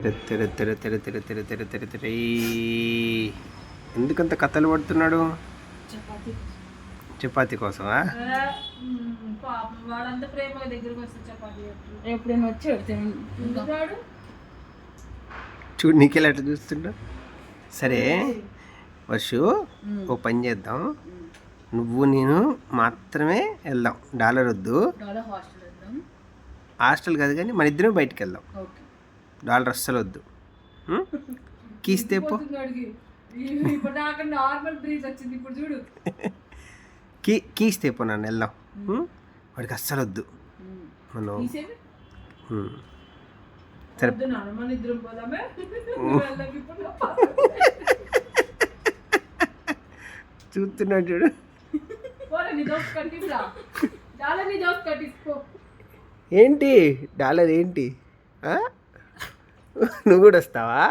తెర తెర తెర తెర తెర తెర తెర తెర ఎందుకంత కథలు పడుతున్నాడు? చపాతీ కోసమా? చూడు నీకెలా అట్లా చూస్తుండ. సరే వర్షు, ఓ పని చేద్దాం, నువ్వు నేను మాత్రమే వెళ్దాం, డాలర్ వద్దు. హాస్టల్ కాదు కానీ మన ఇద్దరం బయటికి వెళ్దాం, డాలర్ అస్సలు వద్దు. కీస్తే పో, కీస్తే పో, నన్ను వెళ్దాం. వాడికి అస్సలు వద్దు. మనం సరే చూస్తున్నాడు చూడు. ఏంటి డాలర్ ఏంటి? నువ్వు కూడా వస్తావా?